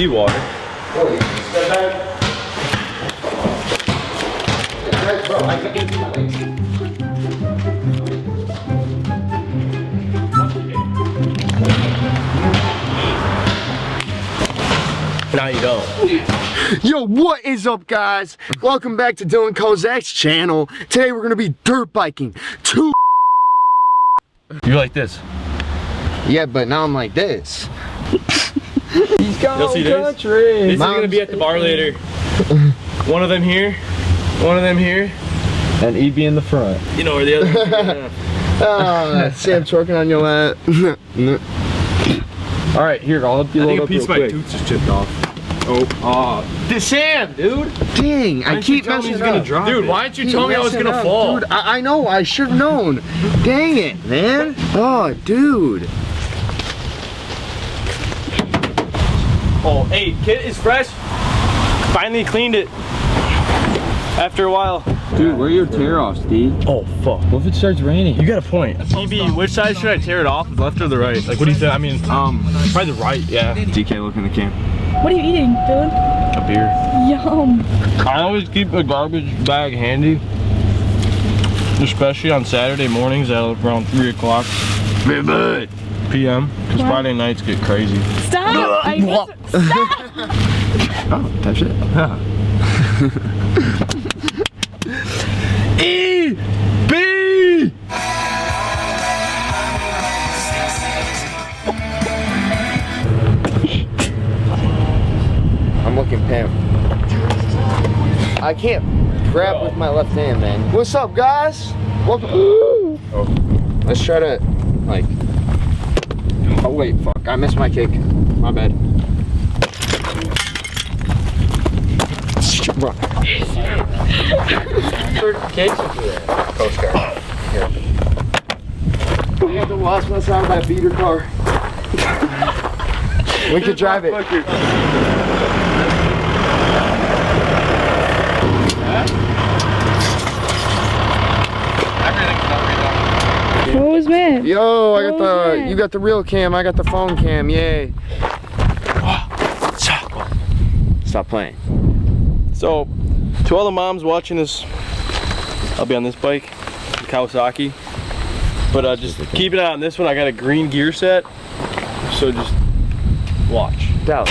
seawater. Bro, I can't do my legs. Now you don't. Yo, what is up, guys? Welcome back to Dylan Kozak's channel. Today we're gonna be dirt biking. You're like this. Yeah, but now I'm like this. He's gone You'll see country. This is gonna be at the bar later. One of them here, one of them here, and he'd be in the front. You know where the other one. Sam twerking on your lap. All right, here, I'll help you load I think a up piece real of my quick. tooth just chipped off. This Sam, dude. Dang, I keep messing he's up. gonna drop Dude, why didn't you tell me I was gonna fall? Dude, I know, I should have known. Dang it, man. Oh, dude. Oh, hey, kit is fresh. Finally cleaned it. After a while. Dude, where are your tear offs, Steve? Oh, fuck. What if it starts raining? You got a point. TB, which side should I tear it off? Left or the right? Like, what do you think? I mean, probably the right, yeah. DK, look in the cam. What are you eating, dude? A beer. Yum. I always keep a garbage bag handy. Especially on Saturday mornings at around 3 o'clock p.m. Because Friday nights get crazy. Stop! Stop! Oh, touch it. E! B! I'm looking pimp. I can't grab with my left hand, man. What's up, guys? Welcome. Oh. Let's try to, like. Oh, wait, fuck. I missed my kick. My bad. Run. Certification for that. Coast Guard. Here. We have to wash us out of that beater car. We could drive it. What was man? Yo, I got the, you got the real cam, I got the phone cam, yay. Stop playing. So, to all the moms watching this, I'll be on this bike, Kawasaki. But just keep an eye on this one. I got a green gear set, so just watch. Dallas.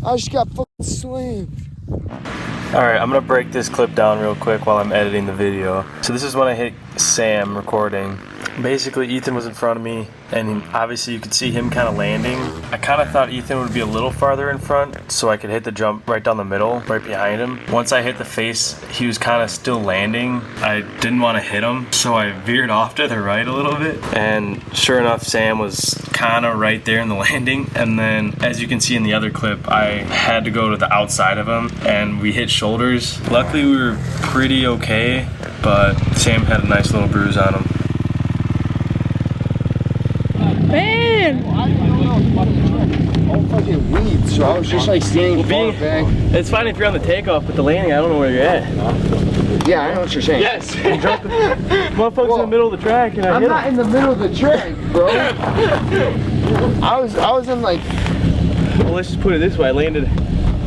I just got fucking slammed. Alright, I'm gonna break this clip down real quick while I'm editing the video. So this is when I hit Sam recording. Basically, Ethan was in front of me, and obviously you could see him kind of landing. I kind of thought Ethan would be a little farther in front, so I could hit the jump right down the middle, right behind him. Once I hit the face, he was kind of still landing. I didn't want to hit him, so I veered off to the right a little bit. And sure enough, Sam was kind of right there in the landing. And then, as you can see in the other clip, I had to go to the outside of him, and we hit shoulders. Luckily, we were pretty okay, but Sam had a nice little bruise on him. Man! All fucking weeds, so I was just like standing far back. It's fine if you're on the takeoff, but the landing, I don't know where you're at. Yeah, I know what you're saying. Yes! Motherfucker's in the middle of the track and I'm not in the middle of the track, bro. I was in like. Well, let's just put it this way. I landed.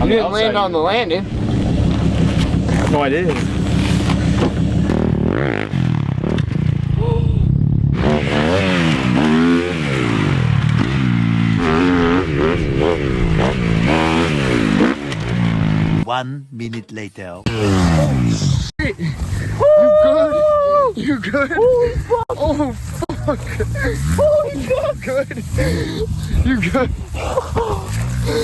You didn't land on the landing. No, I did. One minute later. You good? Holy fuck! Oh fuck! Holy fuck! Good. You good?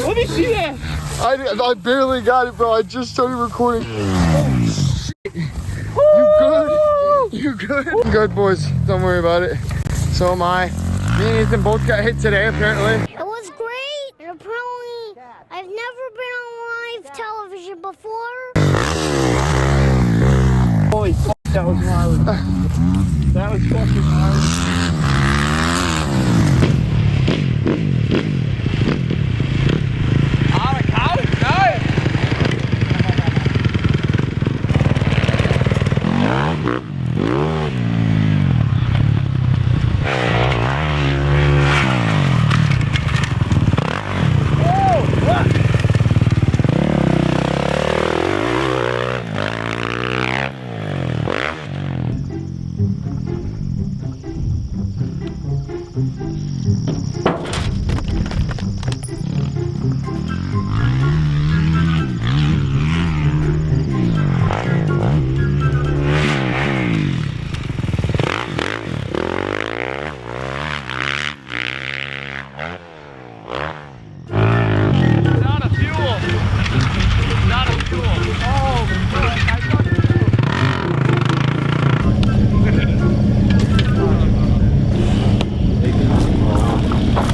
Let me see that. I barely got it, bro. I just started recording. Oh shit! You good? You good? I'm good, boys. Don't worry about it. So am I. Me and Ethan both got hit today, apparently. It was great. And apparently, I've never been on live television before. Holy fuck, that was gnarly. That was fucking gnarly.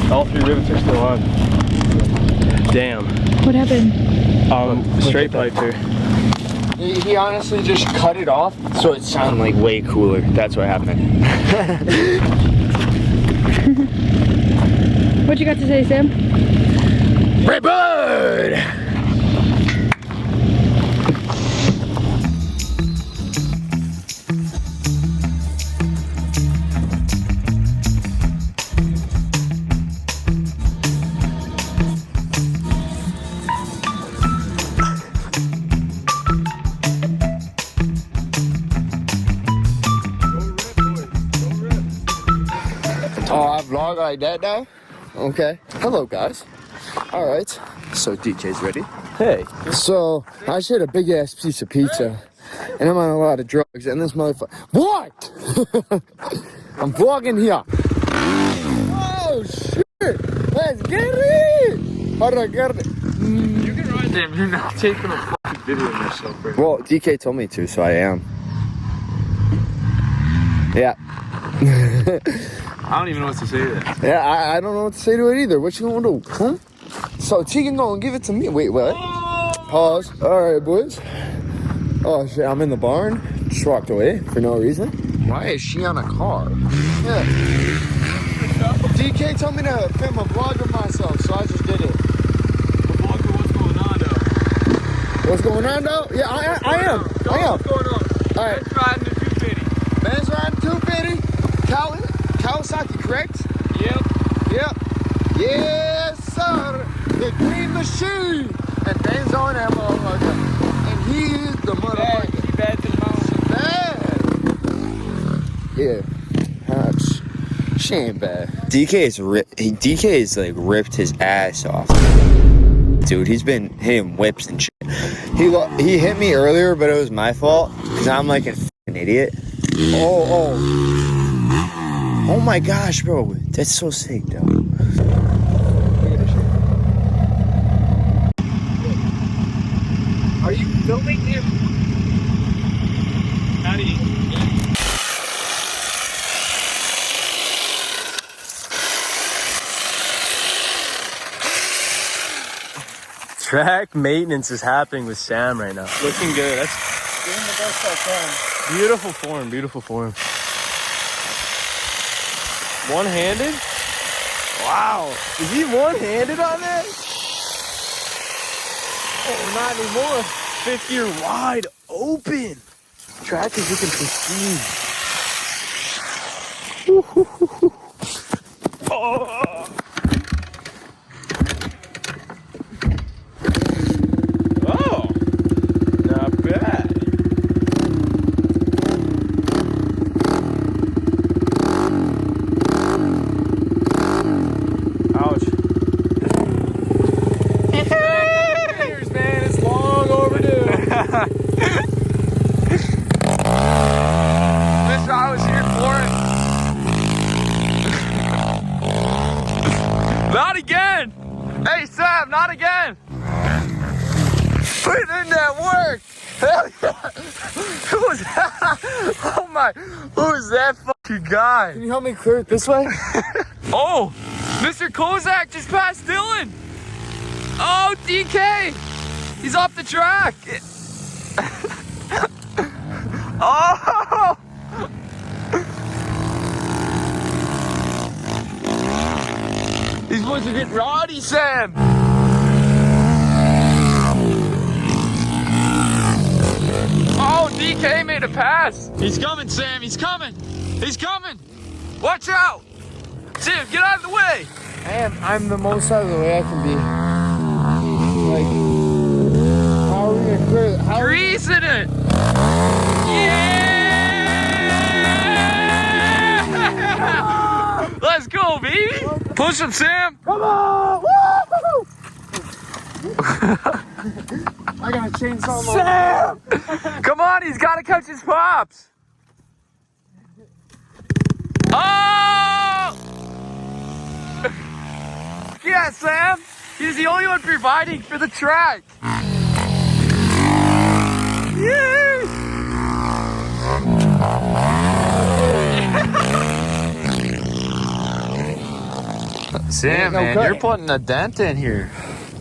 All 3 rivets are still on. Damn. What happened? Straight pipe here. He honestly just cut it off so it sounded like way cooler. That's what happened. What you got to say, Sam? Red Bird! Oh, I vlog like that now? Okay. Hello, guys. All right. So DJ's ready. Hey. So I just had a big ass piece of pizza, and I'm on a lot of drugs. And this motherfucker. What? I'm vlogging here. Oh shit! Let's get it. How do I get it? You can ride them. You're not taking a fucking video of yourself, right? Well, DK told me to, so I am. Yeah. I don't even know what to say to that. Yeah, I don't know what to say to it either. What you gonna do? Huh? So Tegan gonna give it to me. Wait, what? Pause. Alright, boys. Oh shit, I'm in the barn. Just walked away for no reason. Why is she on a car? Yeah. DK told me to film a vlog of myself, so I just did it. A vlog of what's going on, though. What's going on though? Yeah, I am. What's going on? Alright. Ben's riding the 250. Ben's riding 250. Kawasaki, correct? Yep. Yep. Yes, sir. The green machine. And Ben's on that motherfucker. And he is the motherfucker. She bad to the mountain. Bad. Yeah. She ain't bad. DK's like ripped his ass off. Dude, he's been hitting whips and shit. He hit me earlier, but it was my fault. Because I'm like an idiot. Oh my gosh, bro. That's so sick, though. Are you filming him? Howdy. Track maintenance is happening with Sam right now. Looking good. That's Doing the best I can. beautiful form, beautiful form. One-handed? Wow. Is he one-handed on that? Oh, not anymore. Fifth gear wide open. Track is looking pristine. Oh. Oh. Not bad. Sam, not again. Put in that work. Hell yeah. Who was that? Oh my, who is that fucking guy? Can you help me clear it this way? Oh, Mr. Kozak just passed Dylan. Oh, DK. He's off the track. Oh. These boys are getting rowdy, Sam. Oh, DK made a pass. He's coming, Sam. He's coming. He's coming. Watch out. Sam, get out of the way. I'm the most out of the way I can be. Like, how are we gonna clear it? Greasing it. Yeah! Let's go, baby. Push him, Sam. Come on. Woo! I gotta chainsaw my Sam! Come on, he's gotta catch his pops! Oh! Yeah, Sam! He's the only one providing for the track! Yeah! Sam, man, you're putting a dent in here.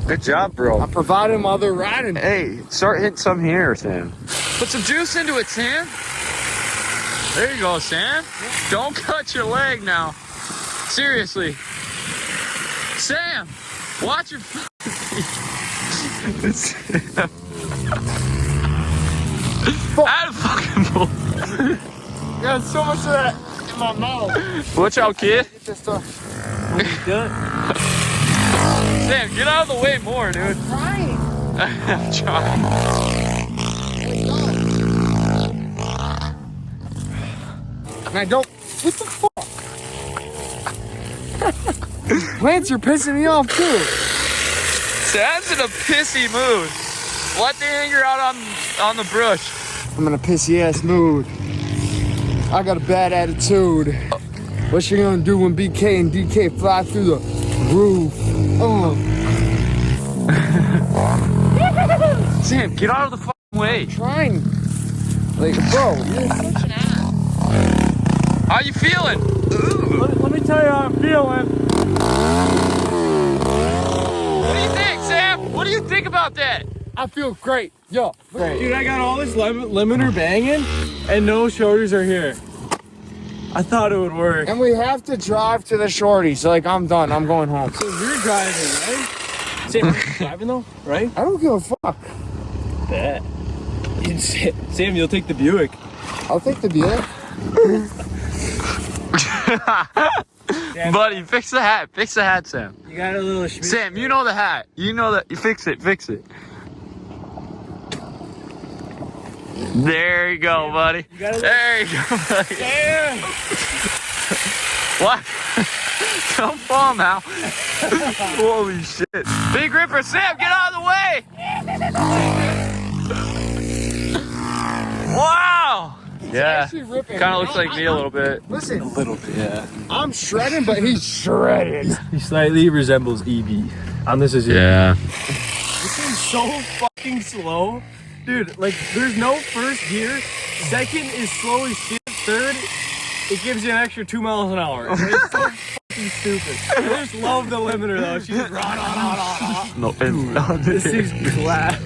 Good job, bro. I'm providing while they're riding. Hey, start hitting some here, Sam. Put some juice into it, Sam. There you go, Sam. Don't cut your leg now. Seriously. Sam, watch your Out of fucking bull. Got so much of that in my mouth. Watch out, kid. Get this stuff. Sam, get out of the way more, dude. I'm trying. I'm trying. And I don't. What the fuck? Plants are pissing me off too. Sam's in a pissy mood. Let the anger out on the brush. I'm in a pissy ass mood. I got a bad attitude. What you gonna do when BK and DK fly through the roof? Oh. Sam, get out of the fucking way. I'm trying. Like, bro, you're such an ass. How you feeling? Let me tell you how I'm feeling. What do you think, Sam? What do you think about that? I feel great. Yo, Great. dude, I got all this limiter banging, and no shoulders are here. I thought it would work. And we have to drive to the shorty, so like, I'm done. I'm going home. So you're driving, right? Sam, you're driving though, right? I don't give a fuck. Bet. Sam, you'll take the Buick. I'll take the Buick. Buddy, fix the hat. Fix the hat, Sam. You got a little Sam, you know the hat. You know that. You fix it. Fix it. There you go, buddy. There you go, buddy. Damn. What? Don't fall now. Holy shit. Big Ripper, Sam, get out of the way. Wow. Yeah. Kind of looks like me a little bit. Listen. A little bit, yeah. I'm shredding, but he's shredded. He slightly resembles EB. And this is Yeah. This thing's so fucking slow. Dude, like, there's no first gear. Second is slow as shit. Third, it gives you an extra 2 miles an hour. It's so fucking stupid. I just love the limiter, though. She's just rah, rah, rah, rah, rah. No, This thing's glass.